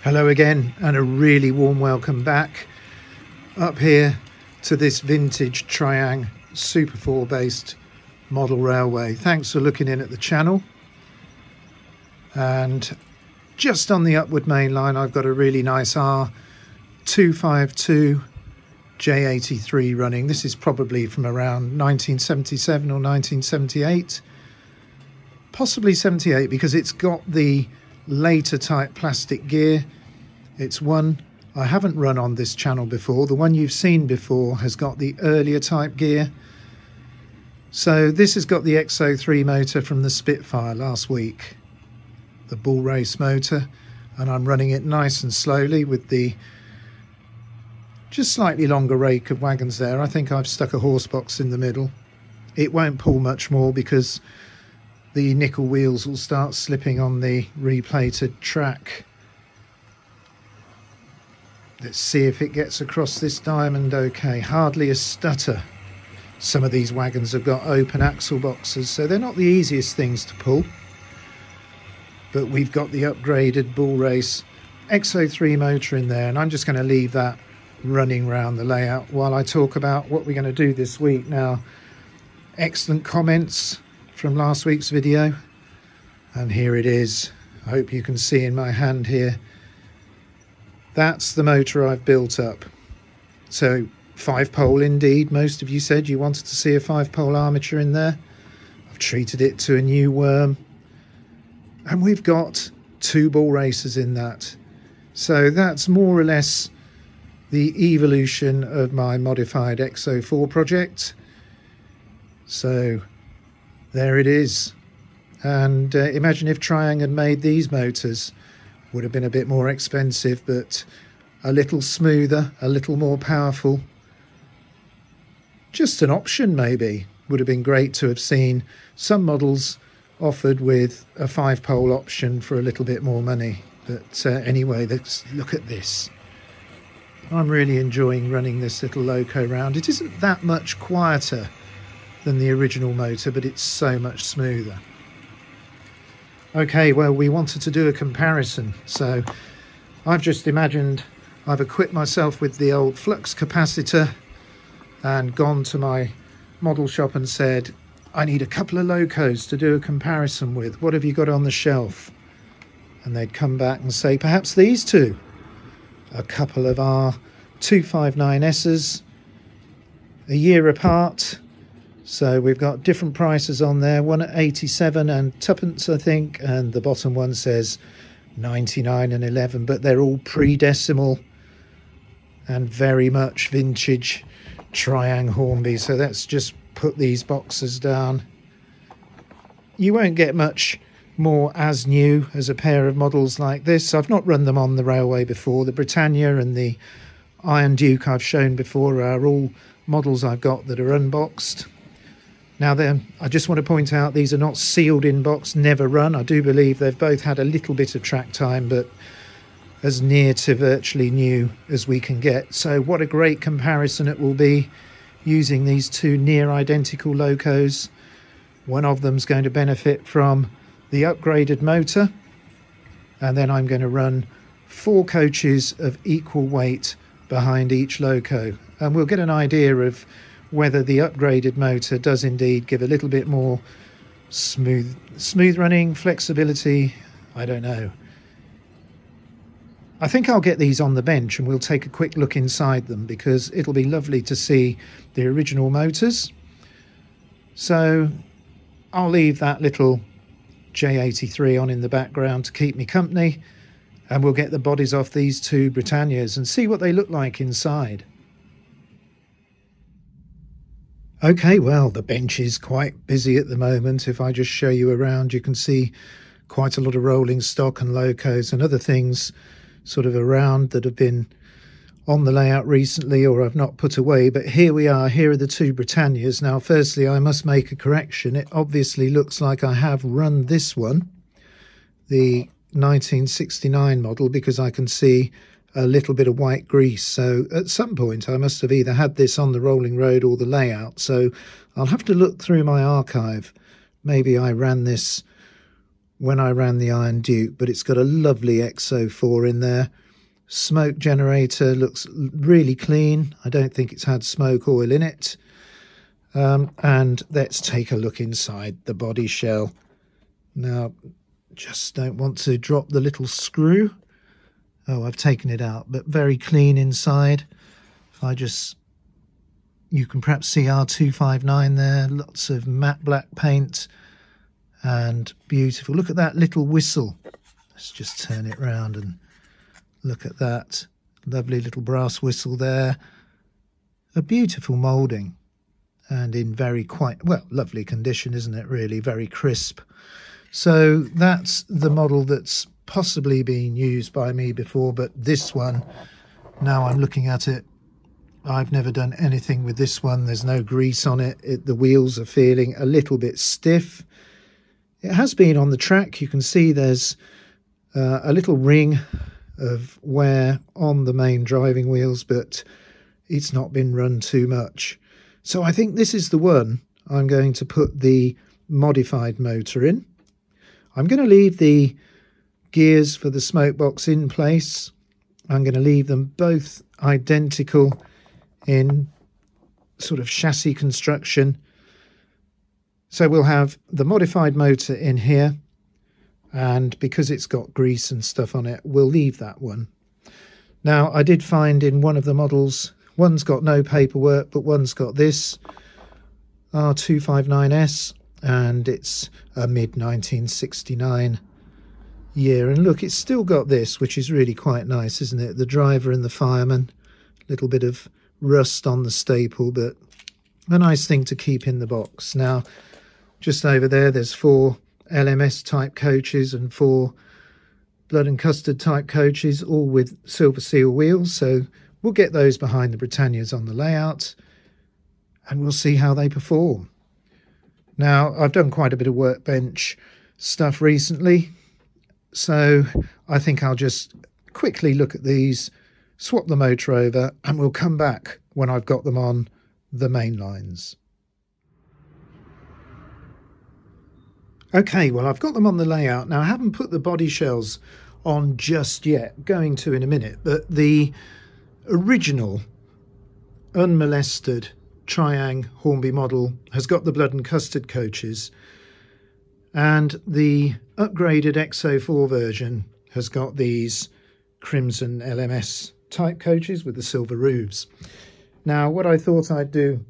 Hello again, and a really warm welcome back up here to this vintage Triang Super 4 based model railway. Thanks for looking in at the channel. And just on the upward main line, I've got a really nice R.259S J83 running. This is probably from around 1977 or 1978, possibly 78, because it's got the later type plastic gear. It's one I haven't run on this channel before. The one you've seen before has got the earlier type gear. So this has got the X03 motor from the Spitfire last week, the bull race motor, and I'm running it nice and slowly with the just slightly longer rake of wagons there. I think I've stuck a horse box in the middle. It won't pull much more because the nickel wheels will start slipping on the replated track. Let's see if it gets across this diamond okay. Hardly a stutter. Some of these wagons have got open axle boxes, so they're not the easiest things to pull. But we've got the upgraded bull race X03 motor in there, and I'm just going to leave that running around the layout while I talk about what we're going to do this week. Now, excellent comments from last week's video, and here it is. I hope you can see in my hand here. That's the motor I've built up. So 5-pole indeed. Most of you said you wanted to see a 5-pole armature in there. I've treated it to a new worm, and we've got 2 bull racers in that. So that's more or less the evolution of my modified X04 project. So there it is. And imagine if Triang had made these motors. Would have been a bit more expensive, but a little smoother, a little more powerful. Just an option maybe. Would have been great to have seen some models offered with a 5-pole option for a little bit more money. But anyway, let's look at this. I'm really enjoying running this little loco round. It isn't that much quieter than the original motor, but it's so much smoother. Okay, well, we wanted to do a comparison, so I've just imagined I've equipped myself with the old flux capacitor and gone to my model shop and said, I need a couple of locos to do a comparison with. What have you got on the shelf? And they'd come back and say, perhaps these two. A couple of R.259Ss, a year apart. So we've got different prices on there, one at 87 and twopence, I think, and the bottom one says 99 and 11, but they're all pre-decimal and very much vintage Triang Hornby. So let's just put these boxes down. You won't get much more as new as a pair of models like this. I've not run them on the railway before. The Britannia and the Iron Duke I've shown before are all models I've got that are unboxed. Now then, I just want to point out these are not sealed in box, never run. I do believe they've both had a little bit of track time, but as near to virtually new as we can get. So what a great comparison it will be using these two near identical locos. One of them's going to benefit from the upgraded motor, and then I'm going to run 4 coaches of equal weight behind each loco, and we'll get an idea of whether the upgraded motor does indeed give a little bit more smooth running, flexibility. I don't know. I think I'll get these on the bench and we'll take a quick look inside them, because it'll be lovely to see the original motors. So I'll leave that little J83 on in the background to keep me company, and we'll get the bodies off these 2 Britannias and see what they look like inside. Okay, well, the bench is quite busy at the moment. If I just show you around, you can see quite a lot of rolling stock and locos and other things sort of around that have been on the layout recently or I've not put away. But here we are. Here are the 2 Britannias. Now, firstly, I must make a correction. It obviously looks like I have run this one, the 1969 model, because I can see a little bit of white grease. So at some point I must have either had this on the rolling road or the layout. So I'll have to look through my archive. Maybe I ran this when I ran the Iron Duke, but it's got a lovely X04 in there. Smoke generator looks really clean. I don't think it's had smoke oil in it. And let's take a look inside the body shell. Now, just don't want to drop the little screw. Oh, I've taken it out, but very clean inside. If I just, you can perhaps see R.259 there, lots of matte black paint and beautiful. Look at that little whistle. Let's just turn it round and look at that. Lovely little brass whistle there. A beautiful moulding and in very quite, well, lovely condition, isn't it, really? Very crisp. So that's the model that's possibly been used by me before, but this one, now I'm looking at it, I've never done anything with this one. There's no grease on it. The wheels are feeling a little bit stiff. It has been on the track. You can see there's a little ring of wear on the main driving wheels, but it's not been run too much. So I think this is the one I'm going to put the modified motor in. I'm going to leave the gears for the smoke box in place. I'm going to leave them both identical in sort of chassis construction. So we'll have the modified motor in here, and because it's got grease and stuff on it, we'll leave that one. Now, I did find in one of the models, one's got no paperwork, but one's got this R.259S, and it's a mid-1969 year. And look, it's still got this, which is really quite nice, isn't it? The driver and the fireman, a little bit of rust on the staple, but a nice thing to keep in the box. Now, just over there, there's 4 LMS type coaches and 4 blood and custard type coaches, all with silver seal wheels. So we'll get those behind the Britannias on the layout and we'll see how they perform. Now, I've done quite a bit of workbench stuff recently, so I think I'll just quickly look at these, swap the motor over, and we'll come back when I've got them on the main lines. Okay, well, I've got them on the layout. Now, I haven't put the body shells on just yet, going to in a minute, but the original unmolested Triang Hornby model has got the blood and custard coaches, and the upgraded X04 version has got these crimson LMS type coaches with the silver roofs. Now, what I thought I'd do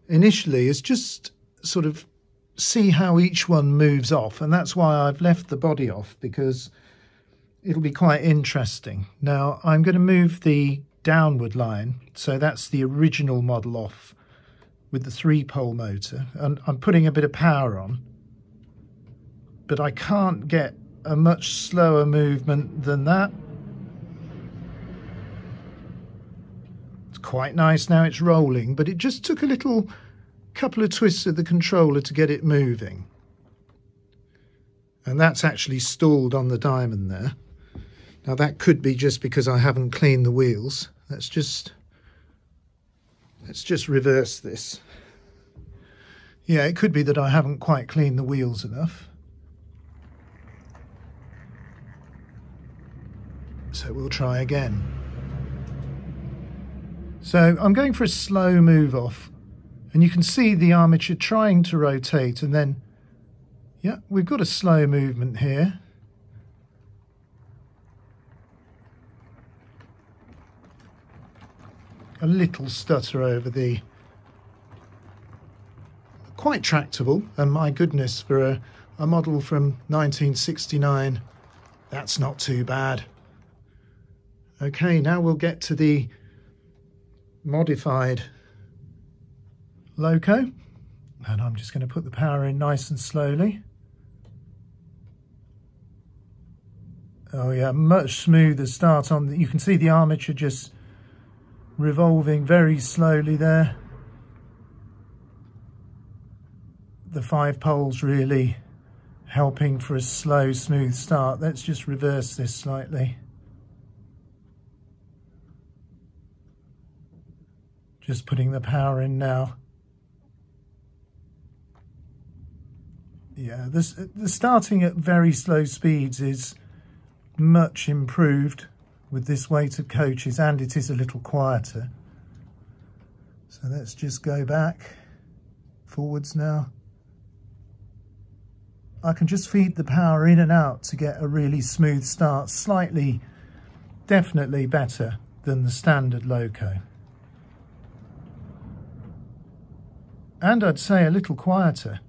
initially is just sort of see how each one moves off, and that's why I've left the body off, because it'll be quite interesting. Now, I'm going to move the downward line, so that's the original model off with the 3-pole motor, and I'm putting a bit of power on, but I can't get a much slower movement than that. It's quite nice now, it's rolling, but it just took a couple of twists of the controller to get it moving, and that's actually stalled on the diamond there. Now, that could be just because I haven't cleaned the wheels. Let's just reverse this. Yeah, it could be that I haven't quite cleaned the wheels enough. So we'll try again. So I'm going for a slow move off, and you can see the armature trying to rotate, and then, yeah, we've got a slow movement here. A little stutter over the, quite tractable, and my goodness, for a model from 1969, that's not too bad. Okay, now we'll get to the modified Loco, and I'm just going to put the power in nice and slowly. Oh yeah, much smoother start on. You can see the armature just revolving very slowly there. The 5 poles really helping for a slow, smooth start. Let's just reverse this slightly. Just putting the power in now. Yeah, the starting at very slow speeds is much improved with this weight of coaches, and it is a little quieter. So let's just go back, forwards now. I can just feed the power in and out to get a really smooth start, slightly, definitely better than the standard Loco. And I'd say a little quieter.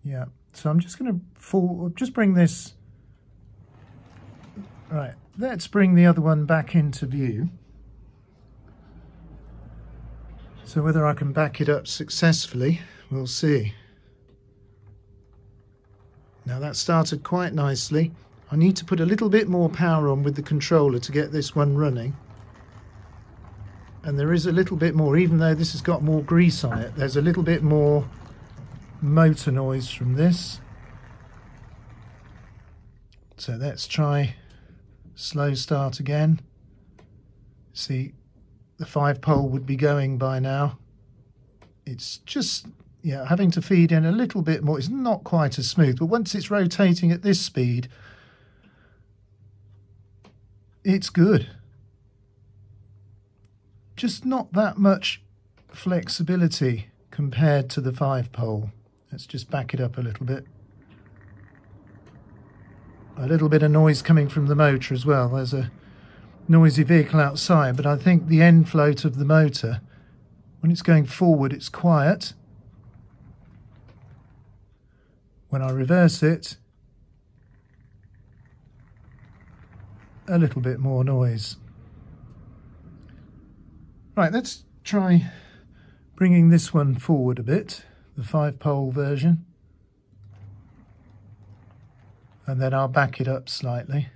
Yeah, so I'm just going to just bring this, right, let's bring the other one back into view. So whether I can back it up successfully, we'll see. Now that started quite nicely. I need to put a little bit more power on with the controller to get this one running. And there is a little bit more, even though this has got more grease on it, there's a little bit more motor noise from this. So let's try slow start again. See, the 5-pole would be going by now. It's just, yeah, having to feed in a little bit more. It's not quite as smooth, but once it's rotating at this speed, it's good. Just not that much flexibility compared to the 5-pole. Let's just back it up a little bit. A little bit of noise coming from the motor as well. There's a noisy vehicle outside, but I think the end float of the motor, when it's going forward, it's quiet. When I reverse it, a little bit more noise. Right, let's try bringing this one forward a bit, the 5-pole version. And then I'll back it up slightly.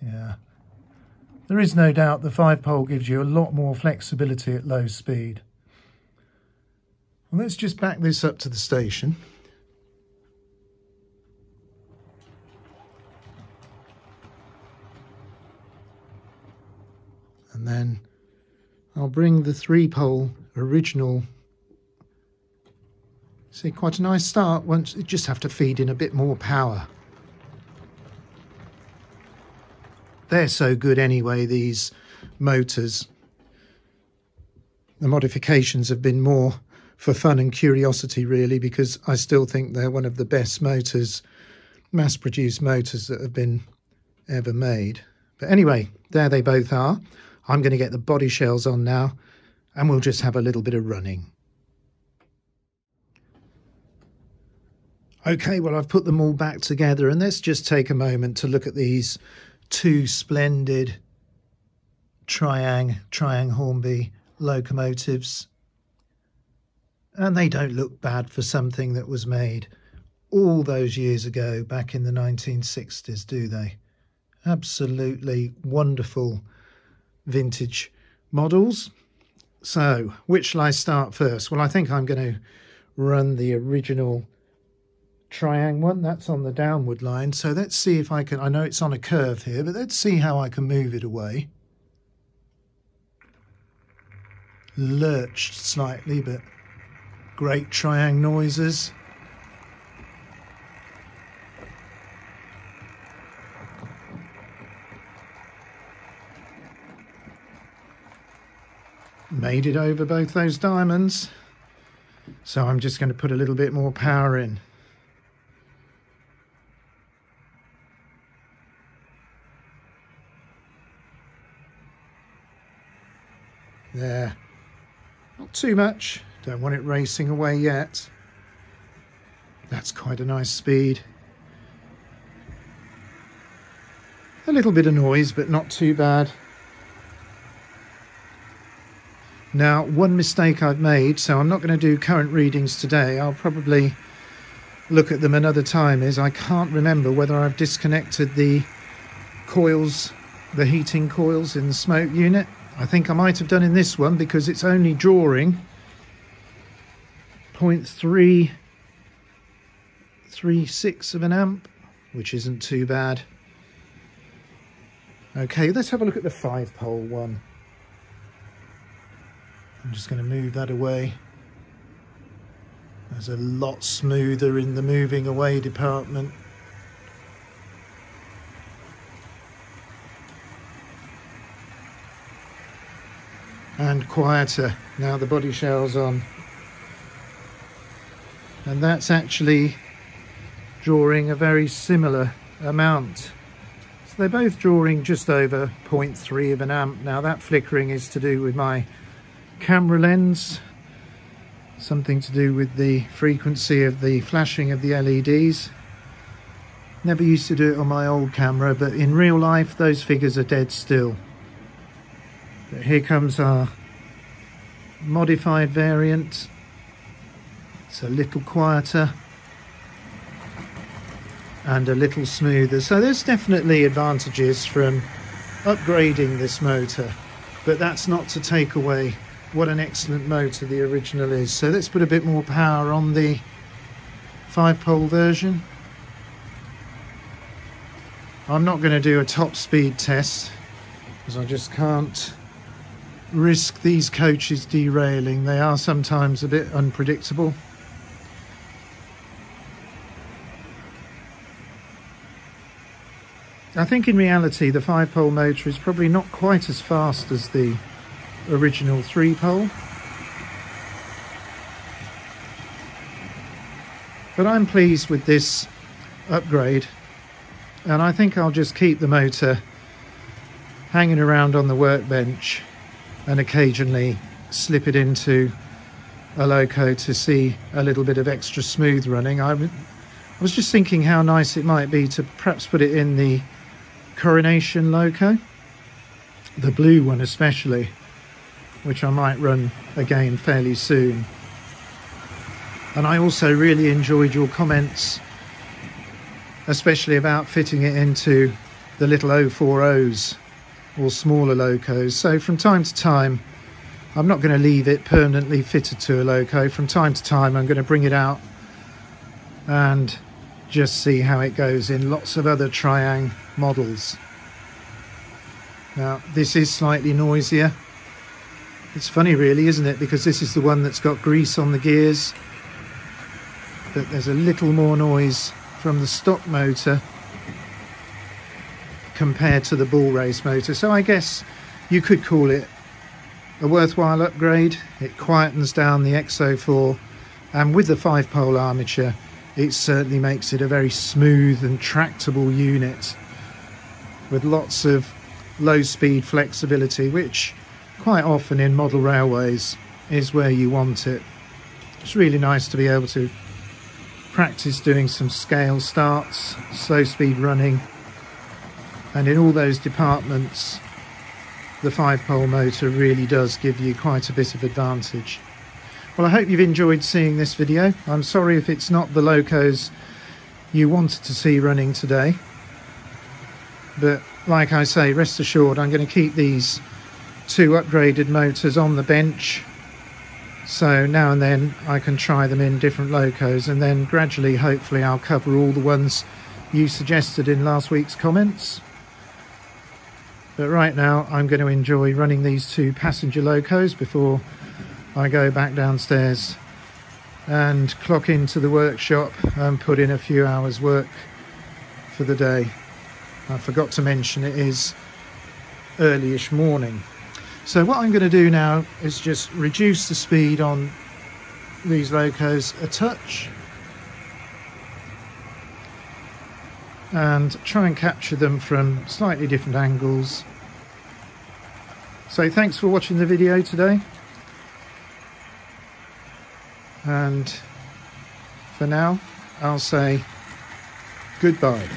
Yeah. There is no doubt the 5-pole gives you a lot more flexibility at low speed. Well, let's just back this up to the station. And then I'll bring the 3-pole original. See, quite a nice start. Once you just have to feed in a bit more power. They're so good anyway, these motors. The modifications have been more for fun and curiosity, really, because I still think they're one of the best motors, mass-produced motors that have been ever made. But anyway, there they both are. I'm going to get the body shells on now, and we'll just have a little bit of running. Okay, well, I've put them all back together, and let's just take a moment to look at these two splendid Triang Hornby locomotives. And they don't look bad for something that was made all those years ago, back in the 1960s, do they? Absolutely wonderful vintage models. So, which shall I start first? Well, I think I'm going to run the original Triang one. That's on the downward line, so let's see if I can, I know it's on a curve here, but let's see how I can move it away. Lurched slightly, but great Triang noises. Made it over both those diamonds, so I'm just going to put a little bit more power in. There, not too much, don't want it racing away yet. That's quite a nice speed. A little bit of noise, but not too bad. Now, one mistake I've made, so I'm not going to do current readings today, I'll probably look at them another time, is I can't remember whether I've disconnected the coils, the heating coils in the smoke unit. I think I might have done in this one because it's only drawing 0.336 of an amp, which isn't too bad. Okay, let's have a look at the 5-pole one. I'm just going to move that away. There's a lot smoother in the moving away department. And quieter now the body shell's on. And that's actually drawing a very similar amount. So they're both drawing just over 0.3 of an amp. Now that flickering is to do with my camera lens, something to do with the frequency of the flashing of the LEDs. Never used to do it on my old camera, but in real life those figures are dead still. But here comes our modified variant. It's a little quieter and a little smoother. So there's definitely advantages from upgrading this motor, but that's not to take away what an excellent motor the original is. So let's put a bit more power on the 5-pole version. I'm not going to do a top speed test because I just can't risk these coaches derailing. They are sometimes a bit unpredictable. I think in reality the 5-pole motor is probably not quite as fast as the original 3-pole, but I'm pleased with this upgrade, and I think I'll just keep the motor hanging around on the workbench and occasionally slip it into a loco to see a little bit of extra smooth running. I was just thinking how nice it might be to perhaps put it in the Coronation loco, the blue one especially, which I might run again fairly soon. And I also really enjoyed your comments, especially about fitting it into the little 040s or smaller locos. So from time to time, I'm not going to leave it permanently fitted to a loco. From time to time I'm going to bring it out and just see how it goes in lots of other Triang models. Now this is slightly noisier. It's funny really, isn't it, because this is the one that's got grease on the gears, but there's a little more noise from the stock motor compared to the bull race motor. So I guess you could call it a worthwhile upgrade. It quietens down the X04, and with the 5-pole armature it certainly makes it a very smooth and tractable unit with lots of low speed flexibility, which quite often in model railways is where you want it. It's really nice to be able to practice doing some scale starts, slow speed running, and in all those departments the 5-pole motor really does give you quite a bit of advantage. Well, I hope you've enjoyed seeing this video. I'm sorry if it's not the locos you wanted to see running today, but like I say, rest assured I'm going to keep these 2 upgraded motors on the bench, so now and then I can try them in different locos, and then gradually hopefully I'll cover all the ones you suggested in last week's comments. But right now I'm going to enjoy running these 2 passenger locos before I go back downstairs and clock into the workshop and put in a few hours work for the day. I forgot to mention it is early-ish morning. So what I'm going to do now is just reduce the speed on these locos a touch and try and capture them from slightly different angles. So thanks for watching the video today, and for now I'll say goodbye.